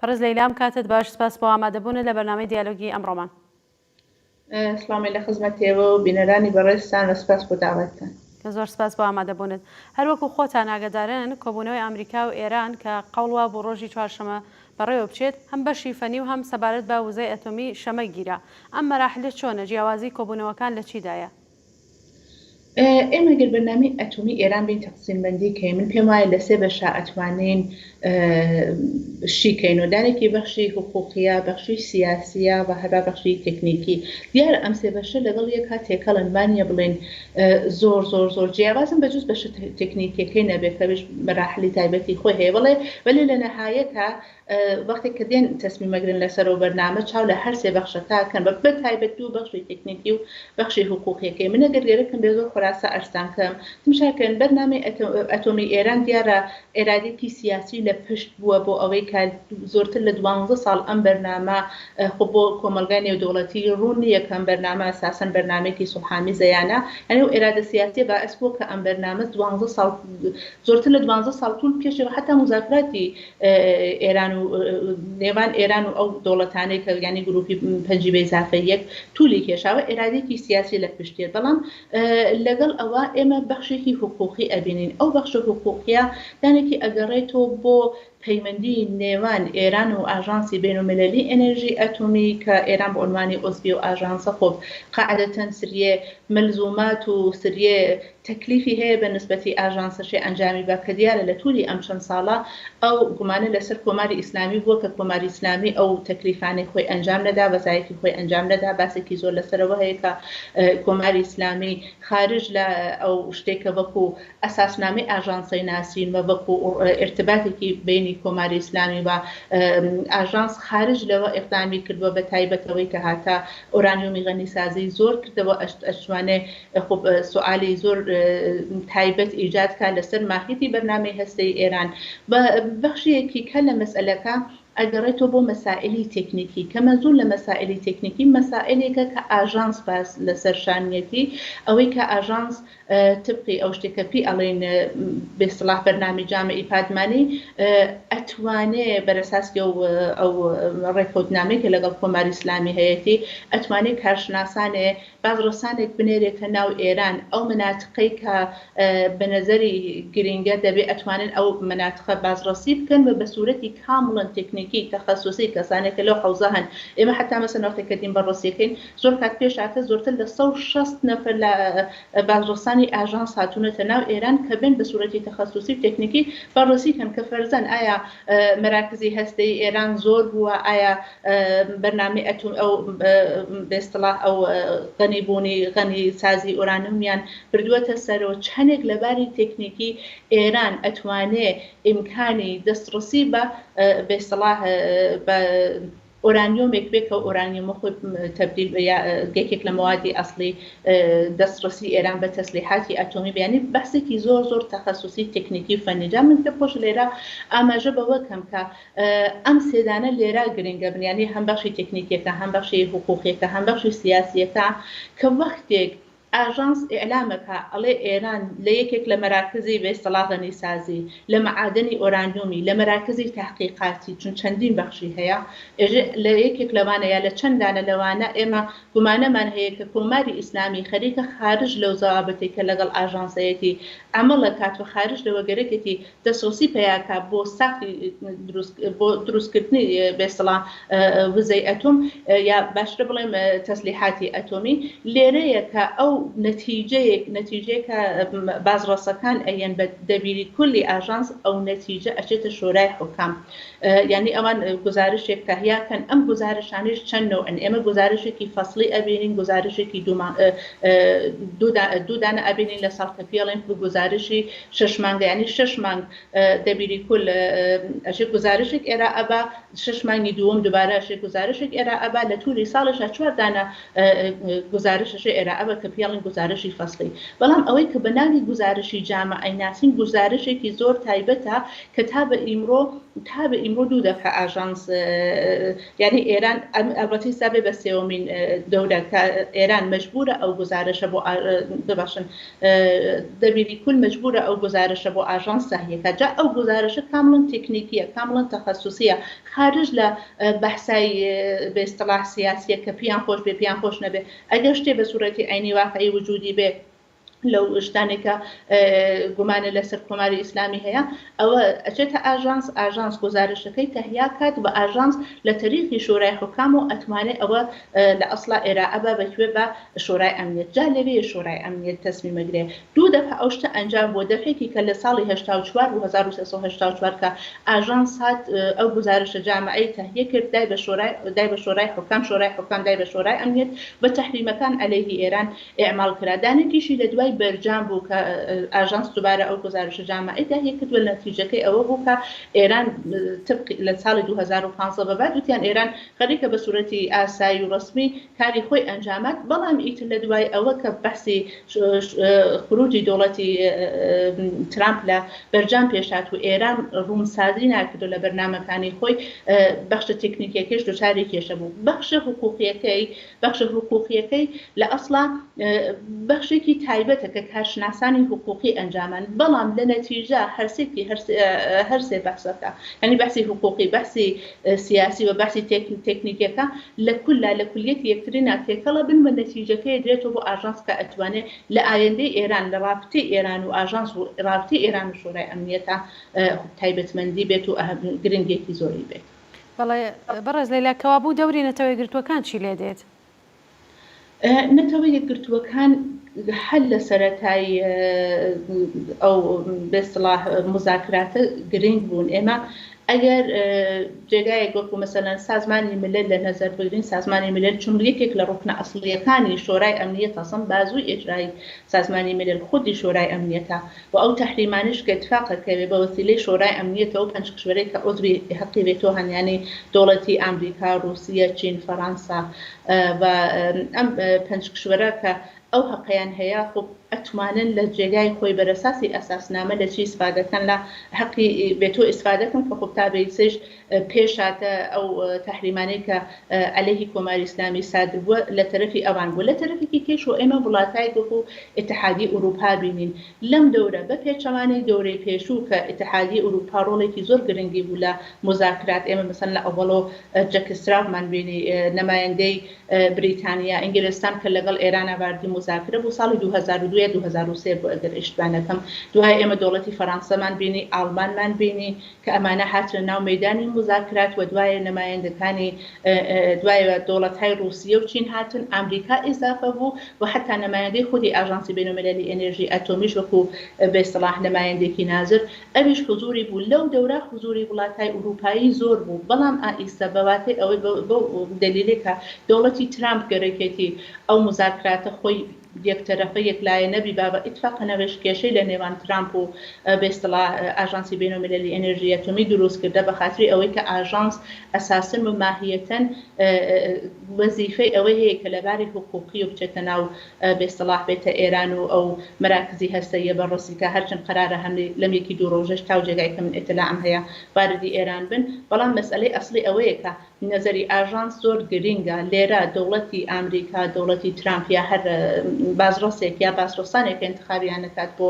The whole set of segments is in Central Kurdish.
پەرز لەیلام کاتت باش سپاس بۆ ئامادەبوونت لە بەرنامەی دیالۆگی ئەمڕۆمان. سلامی لە خزمەتێوە و بینەرانی بەڕێستان لە سپاس بۆ داوەتتان. زۆر سپاس بۆ ئامادەبوونت. هەروەکو خۆتان ئاگادارن کۆبوونەوەی ئەمریکا و ئێران کە قەوڵوا بۆ ڕۆژی چوارشەمە بەڕێوە بچێت هەم بەشی فەنی و هەم سەبارەت بە وزەی ئەتۆمی شەمە گیرە. ئەم مەراحلە چۆنە؟ جیاوازی کۆبوونەوەکان لە چیدایە؟ ئێمە گەر بەرنامەی ئەتۆمی ئێران بین تەقسیمبەندی کەین من پێم وایە لە سێ بەشە ئەتوانین شیکەین و دانێکی بەخشی حقوقیە، بەخشی سیاسیە و هەروە بەخشی تەکنیکی. دیارە ئەم سێ بەشە لەگەڵ یەکا تێکەڵن وانە بڵێن زۆر جیاوازن بەجوز بەشە تەکنیکیەکەی نەبێت کە مەراحلی تایبەتی خۆی هەیە بەڵێ لە نەهایەتە وەختی کە دێن تەسمیمەگرن لەسەرەوە بەرنامە چاو لە هەر سێ بەخشەکەکەن بە تایبەتی و بەخشی تەکنیکی و بەخشی حقوقیەکەی. منە گەرگێرەکەم بێ زۆر خۆراسە ئەرسانکەم تمشاکەن بەرنامەی ئەتۆمی ئێران دیارە ئێرادێکی سیاسی لە پشت بووە بۆ ئەوەی کە زۆرتر لە 12 ساڵ ئەم بەرنامە خۆ بۆ کۆمەلگای نێودوڵەتی ڕوونی یەکەم بەرنامە ئەساسەن بەرنامێکی سوبحانی زەیانە ئەنێ و ئێرادە سیاسی باعث بووە کە ئەم بەرنامە 12 ساڵ زۆرتر لە 12 ساڵ توول پێشەوە حتا مزاکراتی ئێران و نێوان ئێران و ئەو دەوڵەتانەی کە ینی گروپی پەنجی بەیزافە یەک توولی کێشاوە ئێرادێکی سیاسی لە پشتێت. بەڵام لەگەڵ ئەوە ئێمە بەخشێکی حقوقی ئەبینین. ئەو بەخشە حقوقیە دانێکی ئەگەڕێتەوە بۆ پەیوەندی نێوان ئێران و ئاژانسی بینالمللی ئەنرژی ئەتۆمی کە ئێران بە عنوانی عضوی و ئاژانسە خۆب قاعدەتەن سریە ملزومات و سریە تەکلیفی هەیە بە نسبەتی ئاژانسەشی ئەنجامی بە کە دیارە لە توولی ئەم چەند ساڵە ئەو گومانە لەسەر کۆماری ئیسلامی بووە کە کۆماری ئیسلامی ئەو تەکلیفانەی خۆی ئەنجام نەدا وەزایەتی خۆی ئەنجام نەدا. باسێکی زۆر لەسەرەوە هەیە کە کۆماری ئیسلامی خارج لە ئەو شتێکە وەکو ئەساسنامەی ئاژانسەی ناسین و وەکو ئێرتباتێکی بینی کۆماری ئیسلامی و ئاژانس خارج لەوە ئیقدامی کردووە بە تایبەتەوەی کە هاتە ئۆرانیۆمی غەنیسازی زۆر کردەوە ئەشتوانێ سوالی زۆر تایبەت ئیجاد کا لەسەر ماهیتی بەرنامەی هەستەی ئێران بە بەخشیەکی کە لە مەسئلەکە ئەگەڕێتەوە بۆ مەسائلی تەکنیکی کە مەزوو لە مەسائلی تەکنیکی مەسائلێکە کە ئاژانس باس لەسەر شانیەتی ئەوەی کە ئاژانس تبقی ئەو شتێکە پێی ئەڵێن بێسڵاح بەرنامی جامعی پادمانی ئەتوانێ بەرەساسی ئەو ڕێکەوتنامەی کە لەگەڵ کۆماری ئیسلامی هەیەی ئەتوانێت کارشناسانێ بازرسانێک بنێرێتە ناو ئێران ئەو مناتقەی کە بە نەزەری گرنگە دەبێت ئەتوانن ئەو مناتقە بازرسی بکەن بە سوورەتی کامڵن تکنیکی تەخەسوسی کەسانێکە لەو حوزە هەن. ئێمە حتا مەسەن وەختێکە دین بەڕۆسیەکەین زۆر کات پێشاتە زۆرتر لە 160 نەفەر لە بازرسانی ئاژانس هاتوونەتە ناو ئێران کە بن بە سوورەتی تەخەسوسی تکنیکی بەڕۆسی کەن کە فەرزەن ئایا مەراکزی هەستەی ئێران زۆر بووە، ئایا بەرنامەی ئەتۆم ئەو بێستڵاح ئەو غەنیبوونی غەنی سازی ئۆرانیومیان بردووەتە سەرەوە چەندێک لەباری تکنیکی ئێران ئەتوانێ ئیمکانی دەستڕسی بە بێسڵاح بە ئۆرانیۆمێک بێت کە ئۆرانیۆمە خۆی تەبدیل یەکێک لە موادی ئەسڵی دەستڕسی ئێران بە تەسلیحاتی ئەتۆمی بیانی بەسێکی زۆر تەخەسوسی تکنیکی فەنیجا من پێ خۆش لێرە ئاماژە بەوە کەم کە ئەم سێدانە لێرە گرنگە بنیانی هەم بەخشی تکنیکیەکە هەم بەخشی حقوقیەکە هەم بەخشی سیاسیەکە کە وەختێک ئاژانس ئێعلامەکە ئەڵێ ئێران لە یەکێک لە مەراکزی بێسڵاح غەنیسازی لە مەعادنی ئۆرانیۆمی لە مەراکزی تحقیقاتی چون چەندین بەخشی هەیە لە یەکێک لەوانە یا لە چەندانە لەوانە ئێمە گومانەمان هەیە کە کۆماری ئیسلامی خەریکە خارج لەو زەوابەتێک کە لەگەڵ ئاژانسەیەتی ئەمەڵە کاتوە خارج لەوە گەرەکێتی دەسۆسی پێیاکە بۆ ساختی بۆ دروستکردنی بێسڵاح وزەی ئەتۆم یا باشترە بڵێم تەسلیحاتی ئەتۆمی لێرەیە کە ئەو نەتیجەیەکە بازڕۆسەکان ئەیەن بە دەبیری کولی ئاژانس ئەو نەتیجە ئەچێتە شۆرای حکام. یعنی ئەوان گزارشێک تهیاکەن ئەم گزارشانش چەند نوعن. ئێمە گزارشێکی فەصلی ئەبینین، گزارشێکی دوودانە ئەبینین لە ساڵ کە پێڵێن گزارشی 6 مانگە ینی 6 مانگ دەبیری کول ئەشێ گزارشێک ئێرە ئەبا 6 مانگی دووەم دووبارە ئەشێ گزارشێک ئێرە ئەبا لە تووری ساڵشە 4 دانە گزارشەشە ئێرە ئەبە کە پێڵێن بڵین گزارشی فەصلی بەڵام ئەوەی کە بەناوی گزارشی جامعەی ناسین گزارشێکی زۆر تایبەتە کە تا بە ئیمڕۆ دوو دەفعە ئاژانس یعنی ئێران ئەلبەتە حسابێ بە سێوەمین دەورە کە ئێران مەجبورە ئەو گزارشە بۆ ببەخشن دەبیری کول مەجبورە ئەو گزارشە بۆ ئاژانس تەهیەکە جا ئەو گزارشە کامڵن تکنیکیە کامڵن تەخەسوسیە خارج لە بەحسای بە ئیستلاح سیاسیە کە پیان خۆش بێ پیان خۆش نەبێ ئەگەر شتێ بە سوورەتی عینی واقعی وجودی بێ لەو شتانێکە گومانە لەسەر کۆماری ئیسلامی هەیە ئەوە ئەچێتە ئاژانس گزارشەکەی تەهیا کات بە ئاژانس لە تەریخی شورای حکام و ئەتوانێت ئەوە لە ئەسڵا ئێراعەبە بەکوێ بە شورای ئەمنیەت جا لەوێ شورای ئەمنیەت تەسمیمەگرێ دوو دەفعە ئەو شتە ئەنجام بۆ دەفێکی کە لە ساڵی 1984 و 1984 کە ئاژانس هات ئەو گزارشە جامعەی تەهیە کرد دای بە شورای حکام دای بە شورای ئەمنیەت بە تەحریمەکان عەلەیهی ئێران ئیعمال کرا دانێکیشی لە دوای بەرجام بوو کە ئاژانس دووبارە ئەو گزارشە جامعەی تەهیە کردووە نەتیجەکەی ئەوە بوو کە ئێران لە ساڵی 2015 بەبعد وتیان ئێران خەریکە بە سوورەتی ئاسایی و ڕسمی کاری خۆی ئەنجامات بەڵام ئیتر لە دوای ئەوە کە بەحسی خروجی دەوڵەتی ترامپ لە بەرجام پێشات و ئێران ڕوونسازی ناکردو لە بەرنامەکانی خۆی بەخشە تکنیکیەکەش دچاری کێشە بوو بەخشە حقوقیەکەی لە ئەسڵا بەخشێکی تایبەتە کە کارشناسانی حقوقی ئەنجامان بەڵام لە نەتیجە هەرسێ بەحسەکە ینی بەحسی حقوقی بەحسی سیاسی و بەحسی تکنیکەکە لە کولیەتی یەکترینە تێکەڵە بن بە نەتیجەکەی درێتەوە بۆ ئاژانس کە ئەتوانێت لە ئایندەی ئێران لە رابطەی ئێران و ئاژانس و رابطەی ئێران و شورای ئەمنیەتە تایبەتمەندی بێت و گرنگێکی زۆری بێت. بەڵێ بەڕێز لەیلا کەوابوو دەوری نەتەوە یەکگرتووەکان چی لێ دێت؟ نەتەوە یەکگرتووەکان هەل لە سەرەتای ئەو بێسڵاح مزاکراتە گرنگ بوون ئێمە ئەگەر جێگایەک وەکو مەسەلەن سازمانی ملل لە نەزەر بگرین سازمانی ملل چون یەکێک لە ڕوکنە ئەسڵیەکانی شورای ئەمنیەت ئەسڵ بازووی ئیجرایی سازمانی ملل خودی شورای ئەمنیەتە و ئەو تەحریمانش کە اتفاقەکەوێ بە وسیلەی شورای ئەمنیەتەوە و پەنج کشوەرەی کە عضوی حەقی بێتۆ هەنیانی دەوڵەتی ئەمریکا رووسیا چین فەڕەنسا و ئەم پەنج کشوەرە کە ئەو حەقیان هەیە خۆ ئەتوانن لە جێگای خۆی بەرەساسی ئەساسنامە لە چی ئیسفادەکەن لە حەقی بێتۆ ئیسفادەکەن کە خۆ تابەیسش پێشاتە ئەو تەحریمانەی کە عەلەیهی کۆماری ئیسلامی سادر بووە لە تەرەفی ئەوان بوو لە تەرەفێکی کێش و ئێمە وڵاتای وەکو ئیتحادی ئوروپا بینین لەم دەورە بە پێچەوانەی دەورەی پێشوو کە ئیتحادی ئوروپا ڕۆڵێکی زۆر گرنگی بوو لە مزاکرات ئێمە مەسەن لە ئەوڵۆ جەک ستراومان بینی نەمایەندەی بریتانیا ئینگلستان کە لەگەڵ ئێران ئاواردی مزاکرە بوو ساڵی 2002 2003 بۆ ئەگەر ئیشتوانەکەم دوای ئێمە دەوڵەتی فەڕەنسەمان بینی ئاڵمانمان بینی کە ئەمانە هاترە ناو مەیدانی مزاکرات و دوایە نەمایەندەکانی دوایە دەوڵەت‌های رووسیە و چین هاتن ئەمریکا ئیزافە بوو و حتا نەمایەندەی خودی ئاژانسی بینالمەلەلی ئێنێرژی ئەتۆمیش وەکو بێسڵاح نەمایەندێکی نازر ئەویش حضوری بوو لەو دەورە حضوری وڵاتای ئوروپایی زۆر بوو بەڵام ئائیستا بەواتای ئەوەی بۆ دلیلێکە دەوڵەتی ترامپ گەرەکێتی ئەو مزاکراتە خۆی یەکتەرەفە یەکلایە نەبی بابە ئیتفاقە نەوێش کێشەی لە نێوان ترامپ و بێسڵاح ئاژانسی بینالمەلەلی ئێنێرژی ئەتۆمی دروست کردە بە خاطری ئەوەی کە ئاژانس ئەساسن و ماهیەتەن وەزیفەی ئەوەی هەیە کە لەباری حقوقی و بچێتە ناو بێسڵاح بێتە ئێران و ئەو مراکزی هەستەیە بەڕۆسیکە هەرچەند قەرارە هەم لەم یەکی دوو ڕۆژەش تا جێگای کە من ئێتلاعم هەیە واردی ئێران بن بەڵام مەسئلەی ئەسڵی ئەوەیە کە نظری ئاژانس زۆر گرینگە لێرە دەوڵەتی ئامریکا دەوڵەتی ترامپ یا هەر بازرۆسێک یا بازرۆسانێک انتخابیان نکات بۆ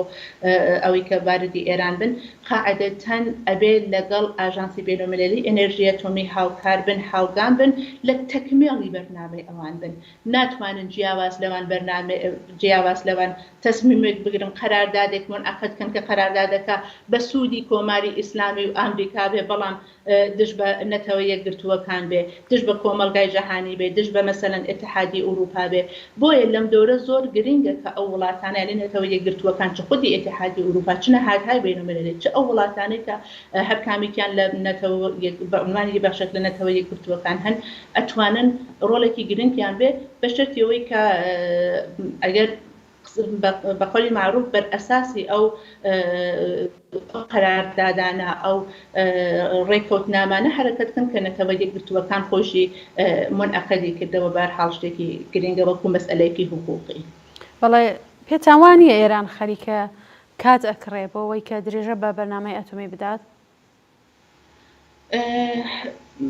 ئەوەی کە واردی ئێران بن قاعدەتەن ئەبێ لەگەڵ ئاژانسی بینالمەلەلی ئێنێرژی ئەتۆمی هاوکار بن هاوگان بن لە تەکمیلی بەرنامەی ئەوان بن ناتوانن جیاواز لەوان بەرنامە جیاواز لەوان تەسمیمێک بگرن قەراردادێک منعقدکەن کە قەراردادەکە بە سوودی کۆماری ئیسلامی و ئامریکا بێ بەڵام دش بە نەتەوە یەکگرتووەکان بێ دش بە کۆمەلگای جەهانی بێ دش بە مەسەلەن ئیتحادی ئوروپا بێ بۆیە لەم دەورە زۆر گرینگە کە ئەو وڵاتانە لە نەتەوە یەکگرتووەکان چ خودی ئیتحادی ئوروپا چ نەهادهای بینالمەلەلی چ ئەو وڵاتانەی کە هەر کامیکیان لە نەتەوە بە عنوانی بەخشێک لە نەتەوە یەکگرتووەکان هەن ئەتوانن ڕۆڵێکی گرنگیان بێ بە شەرتیەوەی کە ئەگەر بقولی معروف بر ئەساسی ئەو قەراردادانە ئەو ڕێکەوتنامانە حرەکەتکەن کە نەتەوە یەکگرتووەکان خۆشی منعقدی کردەوە بەرحاڵ شتێکی گرنگە وەکو مەسئلەیەکی حقوقی. بەڵێ پێتاوانیە ئێران خەریکە کات ئەکڕێ بۆەوەی کە درێژە بە بەرنامەی ئەتۆمی بدات؟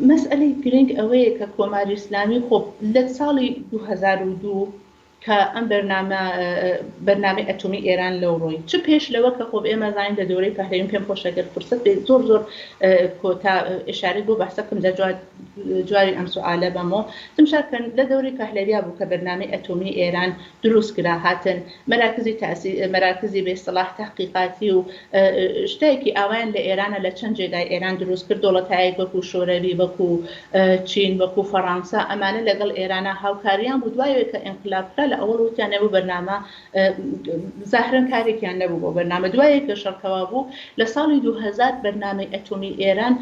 مەسئلەی گرنگ ئەوەیە کە کۆماری ئیسلامی خۆ لە ساڵی 2002 کە ئەم بەرنامەی ئەتۆمی ئێران لەو ڕۆی چ پێش لەوە کە خۆ ئێمە زانین لە دەورەی پەهلەویم پێم خۆشەگەر فرسەت بێت زۆر کۆتا ئشارەی بۆ بەحسەکەم لە جواری ئەم سوالە بەمەوە تمشارکەن لە دەورەی پەهلەویا بوو کە بەرنامەی ئەتۆمی ئێران دروست کرا هاتن مەراکزی بێسەڵاح تحقیقاتی و شتێکی ئاوایان لە ئێرانە لە چەند جێگای ئێران دروست کرد دەوڵەتایەک وەکو شۆرەوی وەکو چین وەکو فەڕەنسا ئەمانە لەگەڵ ئێرانە هاوکاریان بوو دوایەوە کە ئینقلابکرا لە ئەوڵ وتیان نەبوو بەرنامە زاهرن کارێکیان نەبوو بۆ بەرنامە دوایە کە شەڕکەوا بوو لە ساڵی 2000 بەرنامەی ئەتۆمی ئێران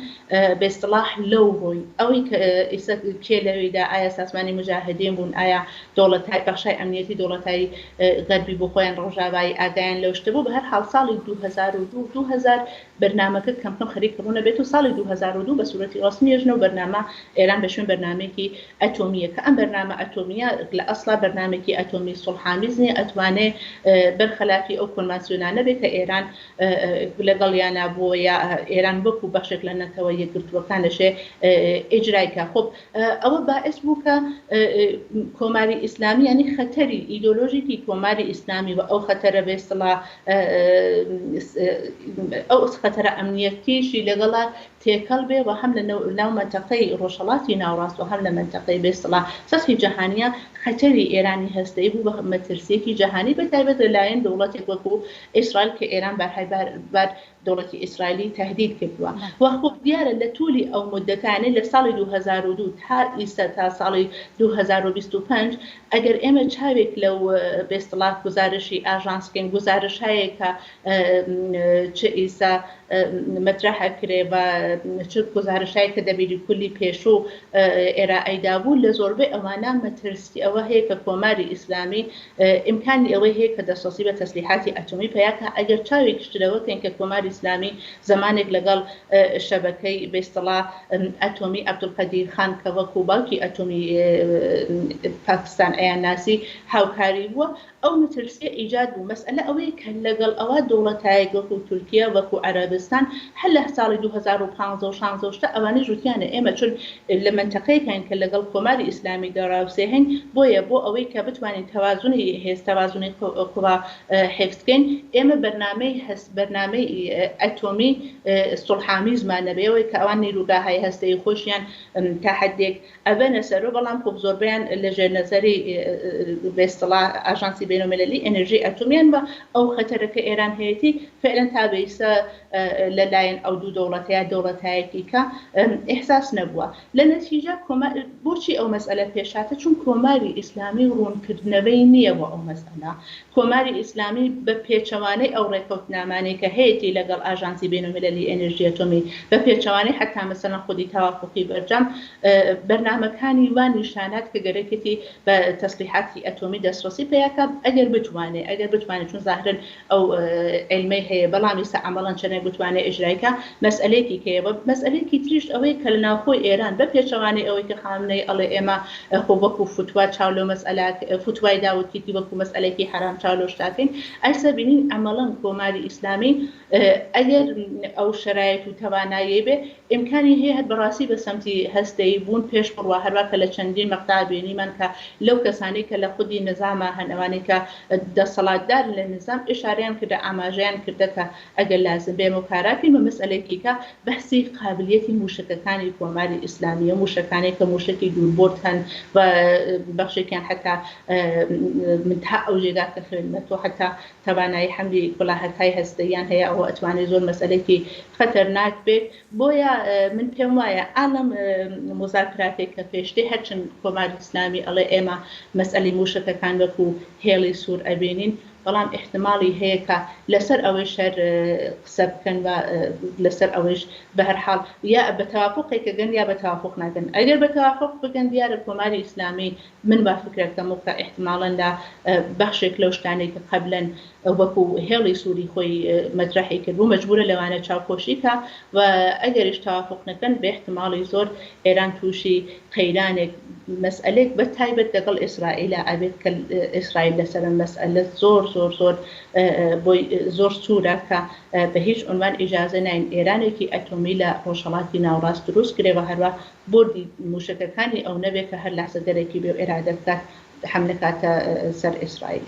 بێسەڵاح لەو ڕۆی ئەوەی کە ئێستا کێ لەوەیدا ئایا سازمانی مجاهدین بوون ئایا دەوڵەتای بەخشای ئەمنیەتی دەوڵەتایی غەربی بۆ خۆیان ڕۆژاوایی ئاگایان لەو شتە بوو بە هەر حاڵ ساڵی 2000 بەرنامەکە کەمکەم خەریکەبوونە بێت و ساڵی 2002 بە سوورەتی ڕاستمیێژنە و بەرنامە ئێران بە شوێن بەرنامێکی ئەتۆمیە کە ئەم بەرنامە ئەتۆمیە لە ئەسڵا بەرنامێکی ئەتۆمی سڵحامیزنی ئەتوانێت بەرخەلافی ئەو کۆنڤانسیۆنانە بێت کە ئێران لەگەڵیانە بۆ یا ئێران وەکو بەخشێک لە نەتەوە یەکگرتووەکان لەشێ ئیجرایکە خۆب ئەوە باعث بوو کە کۆماری ئیسلامی ینی خەتەری ئیدۆلۆژیکی کۆماری ئیسلامی و ئەو خەتەرە بێسڵا ئەو خەتەرە ئەمنیەتیشی لەگەڵا تێکەڵ بێ و هەم لە ناو منتەقەی ڕۆژهەڵاتی ناوڕاست و هەم لە منتەقەی بێسڵا سەسی جەهانیە خەتەری ئێرانی هەستەی بوو بە مەترسیەکی جەهانی بەتایبەت لەلایەن دەوڵەتێک وەکو ئیسرائیل کە ئێران بەرهەیبار دەوڵەتی ئیسرائیلی تهدید کردووە و خۆ دیارە لە توولی ئەو مدەتانە لە ساڵی 2002 تا ئیستا تا ساڵی 2025 ئەگەر ئێمە چاوێک لەو بێسڵات گزارشی ئاژانسکەین گزارش هەیە کە چه ئیسا مەترەحە کرێ بە چ گزارشایی کە دەبیری کولی پێشوو ئێرائیدا بوو لە زۆربەی ئەوانە مەترسی ئەوە هەیە کە کۆماری ئیسلامی ئیمکانی ئەوەی هەیە کە دەسەڵاتی بە تەسلیحاتی ئەتۆمی پێیاکە ئەگەر چاوێک شتەوەکەین کە کۆماری ئیسلامی زمانێک لەگەڵ شەبەکەی بێسڵا ئەتۆمی عەبدولقەدیر خان کە وەکو باوکی ئەتۆمی پاکستان ئەیان ناسی هاوکاری بووە ئەو مەترسیە ئیجاد بوو مەسئلە ئەوەیە کە لەگەڵ ئەوە دەوڵەتایەک وەکو تورکیا وەکو عەرەبستان هەر لە ساڵی 2015 و 16 ئەوانەی ژوتیانە ئێمە چون لە منتەقەیەکان کە لەگەڵ کۆماری ئیسلامی دەڕاوسێهێن بۆیە بۆ ئەوەی کە بتوانین تەوازونی تەوازونی کوڕا حفظکەین ئێمە بەرنامەی ئەتۆمی سڵحامیزمان نەبێەوەی کە ئەوان نیروگاهای هەستەی خۆشیان تا حدێک ئەبەنە سەرۆ بەڵام خۆ زۆربیان لە ژێرنەزەری بێسڵا ئاژانسی بینالمللی ئەنرژی ئەتۆمیان بە ئەو خەتەرەکە ئێران هەیەی فعلا تا بەیسە لەلایەن ئەو دوو دەوڵەتایەکی کە ئیحساس نەبووە لە نەتیجە بۆچی ئەو مەسئلە پێشاتە چون کۆماری ئیسلامی ڕوونکردنەوەی نییە بۆ ئەو مەسئلە کۆماری ئیسلامی بە پێچەوانەی ئەو ڕێکەوتنامانەی کە هەیەی لەگەڵ ئاژانسی بینالمللی ئەنرژی ئەتۆمی بە پێچەوانەی حتا مەسەڵەن خودی تەوافقی بەرجەم بەرنامەکانی وان نیشانات کە گەرەکەتی بە تەسلیحاتی ئەتۆمی دەسترسی پێیاکە ئەگەر بتوانێت چون زاهرن ئەو علمەی هەیە بەڵامی سە عەمەڵەن چەنێک بتوانێت ئیجرایکە مەسئلەیەکی کەیە مەسئلەیەکی تریش ئەوەی کە لە ناوخۆی ئێران بە پێچەوانەی ئەوەی کە خامنەی ئەڵێ ئێمە خۆ وەکو فتوا چاولۆ مەسئلە فتوای داوتکیتی وەکو مەسئلەیەکی حرام چاولۆ شتاکەین ئەسا بینین عەمەڵەن کۆماری ئیسلامی ئەگەر ئەو شرایط و توانایی بێ ئیمکانی هەیە هەر بەڕاستی بە سەمتی هەستەی بوون پێش بڕوا هەروەکە لە چەندین مەقطع بینیمان کە لەو کەسانی کە لە خودی نظامە هەنەوانی کە دەسەڵاتدار لە نظام ئشاریان کردە ئاماژەیان کردە کە ئەگەر لازم بێ مۆکاراتی بە مەسئلەیەکی کە بەحسی قابلیەتی موشکەکانی کۆماری ئیسلامیە موشکانی کە موشکی دووربرد هەن و بەخشێکیان حتا منتها ئەو جێگا کە خێنەوە حتا توانایی حملی کولاهەکای هەستەیان هەیە ئەوە ئەتوانێت زۆر مەسئلەیەکی خەتەرناک بێت بۆیە من پێم وایە ئالەم مذاکراتێک کە پێشتەی هەرچەند کۆماری ئیسلامی ئەڵێ ئێمە مەسئلەی موشکەکان وەکو هێڵی سوور ئەبینین بەڵام احتمالی هەیە کە لەسەر ئەوەی شەر قسە بکەن و لەسەر ئەوەش بە هەر حاڵ یا بە تەوافقێکە گەن یا بە تەوافق ناگەن ئەگەر بە تەوافق بگەن دیارە کۆماری ئیسلامی من با فکرەکەم و کە احتمالاً لە بەخشێک لەو شتانەی کە قەبلەن وەکو هێڵی سووری خۆی مەطرحی کرد بوو مەجبورە لەوانە چاوپۆشی کە و ئەگەریش تەوافق نەکەن بە احتمالی زۆر ئێران تووشی قەیرانێک مەسئلەیەک بە تایبەت لەگەڵ ئیسرائیل ئەبێت کە ئیسرائیل لەسەر مەسئلە زۆر زۆر زۆر بۆی زۆر سوورە کە بە هیچ عنوان ئیجازە ناین ئێرانێکی ئەتۆمی لە ڕۆژهەڵاتی ناوڕاست دروست کرێ بە هەروە بردی موشکەکانی ئەو نەبێت کە هەر لەحزە دەرەکی بێ ئێرادە بکات حملەکاتە سەر ئیسرائیل.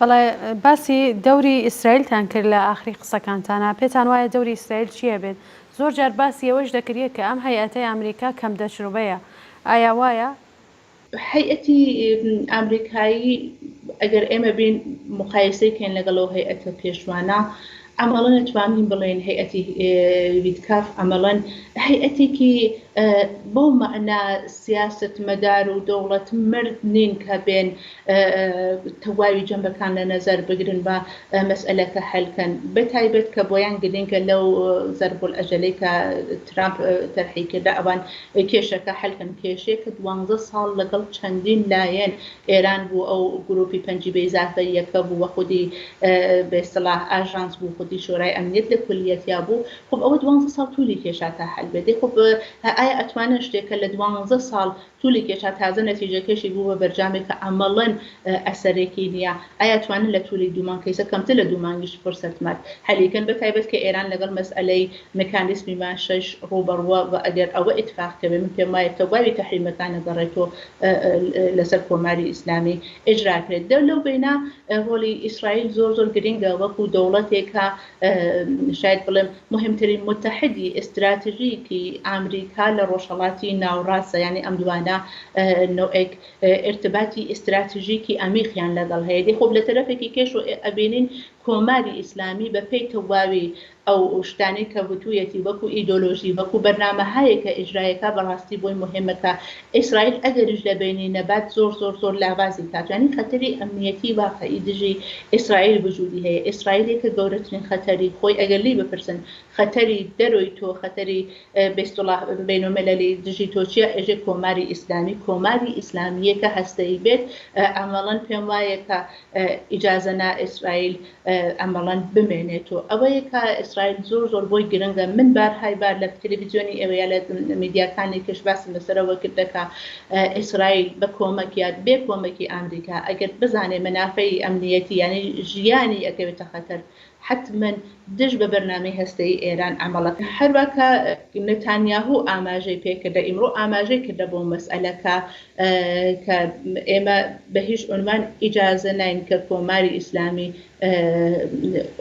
بەڵێ باسی دەوری ئیسرائیلتان کرد لە ئاخری قسەکانتانە، پێتان وایە دەوری ئیسرائیل چییە بێت؟ زۆر جار باسی ئەوەش دەکرێت کە ئەم هەیئەتەی ئەمریکا کەم دەچروبەیە، ئایا وایە؟ هەیئەتی ئەمریکایی ئەگەر ئێمە بین مقایسەیکەین لەگەڵەوە هەیئەتە پێشوانە ئەمەڵەن نتوانین بڵێن هەیئەتی ویتکاف ئەمەڵەن هەیئەتێکی بۆ مەعنا سیاست مەدار و دەوڵەت مرد نین کە بێن تەواوی جەمبەکان لە نەزەر بگرن بە مەسئلەکە هەلکەن بەتایبەت کە بۆیان گرنگە لەو زەربول ئەجەلەی کە ترامپ تەرحی کردا ئەوان کێشەکە هەلکەن کێشەیەکە 12 ساڵ لەگەڵ چەندین لایەن ئێران بوو ئەو گروپی پەنجی بێزافەیەکە بوو وە خودی بێسڵاح ئاژانس بوو خودی شۆرای ئەمنیەت لە کولیەتیا بوو خب ئەوە 12 ساڵ تولی کێشاتە هەل بێت خب ئایا ئەتوانە شتێکە لە 12 ساڵ تولی کێشا تازە نەتیجەکەشی بوو بە بەرجامێک کە ئەمەڵەن ئەسەرێکی نییە ئایا توانن لە تولی دوومان کەیسە کەمتر لە دوومانگیش فرسەتمات هەلیکەن بەتایبەت کە ئێران لەگەڵ مەسئلەی مەکانیزمی ماشەش ڕوبەڕوە بە ئەگەر ئەوە ئیتفاقکەوێ من پێم وایە تەواوی تەحریمەکانە گەڕێتەوە لەسەر کۆماری ئیسلامی ئیجراکرێت لەو بینە ڕۆلی ئیسرائیل زۆر زۆر گرنگە وەکو دەوڵەتێکە شاید بڵێم مهمترین متحدی استراتیژیکی ئامریکا لە ڕۆژهەڵاتی ناوڕاستە یعنی ئەم دوانە نوعێک ارتباطی استراتیژیکی ئەمیقیان لەگەڵ هەیە خۆب لە تەرەفێکی کێش و ئەبینین کۆماری ئیسلامی بە پێی تەواوی ئەو شتانی کە وتویەتی وەکو ئیدۆلۆژی وەکو بەرنامەهایەکە ئیجرایەکە بەڕاستی بۆی مهمەکە ئیسرائیل ئەگەریش لە بینی نەبات زۆر زۆر زۆر لاوازی کاتوانی خەتەری ئەمنیەتی واقعی دژی ئیسرائیل وجودی هەیە ئیسرائیلێکە گەورەترین خەتەری خۆی ئەگەر لی بپرسن خەتەری دەرۆی تۆ خەتەری بێستوڵا بینۆمەلەلی دژی تۆچیە ئێژێ کۆماری ئیسلامی کۆماری ئیسلامیەکە هەستەی بێت ئەمەڵەن پێم وایە کە ئیجازەنا ئیسرائیل ئەمەڵەن بمێنێتەوە ئەوەیە کە ئیسرائیل زۆر زۆر بۆی گرنگە من بارهای بار لە تەلەڤیزیۆنی ئێوەیە لە میدیاکانی کەش باسم لەسەرەوە کردەکە ئیسرائیل بە کۆمەکیات بێ کۆمەکی ئەمریکا ئەگەر بزانێ منافعی ئەمنیەتی یعنی ژیانی ئەکەوێتە خەتەر حتما دژ بە بەرنامەی هەستەی ئێران ئەمەڵەکە هەروەکە نەتانیاهو ئاماژەی پێکردە ئیمڕۆ ئاماژەی کردە بۆ مەسئلەکە کە ئێمە بە هیچ عنوان ئیجازە ناین کە کۆماری ئیسلامی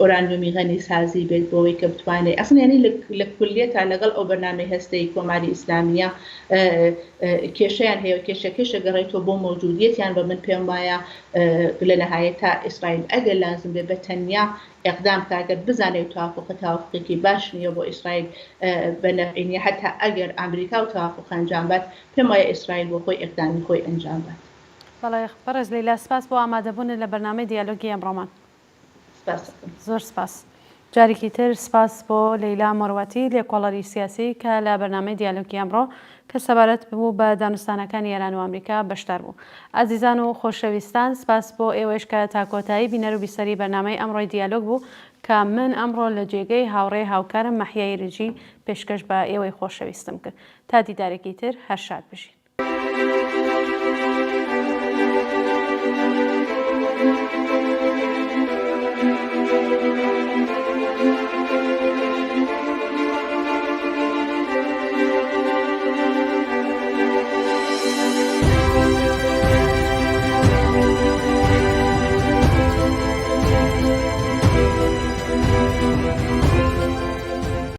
ئۆرانیۆمی غەنی سازی بێت بۆەوەی کە بتوانێت ئەسڵ ینی لە کولیەتە لەگەڵ ئەو بەرنامەی هەستەی کۆماری ئیسلامیە کێشەیان هەیە کێشە گەڕێتەوە بۆ مەوجودیەتیان بە من پێم وایە لە نەهایەتا ئیسرائیل ئەگەر لازم بێ بە تەنیا ئەقدام کاگەر بزانێت توافقێکی باش نییە بۆ ئیسرائیل بەنەفعینیە هەتا ئەگەر ئەمریکا و توافق ئەنجام بات پێم وایە ئیسرائیل بۆ خۆی ئەقدامی خۆی ئەنجام بات. بەڵێ بەڕێز لەیلا سپاس بۆ ئامادەبوون لە بەرنامەی دیالۆگی ئەمڕۆمان. زۆر سپاس. جارێکی تر سپاس بۆ لەیلا مەڕواتی لێکۆڵەری سیاسی کە لە بەرنامەی دیالۆگی ئەمڕۆ کە سەبارەت بوو بە دانوستانەکانی ئێران و ئەمریکا بەشدار بوو. ئازیزان و خۆشەویستان سپاس بۆ ئێوەش کە تا کۆتایی بینەر و بیسەری بەرنامەی ئەمڕۆی دیالۆگ بوو کە من ئەمڕۆ لە جێگەی هاوڕێ هاوکارم مەحیای رجی پێشکەش بە ئێوەی خۆشەویستم کرد. تا دیدارێکی تر هەر شاد بژین.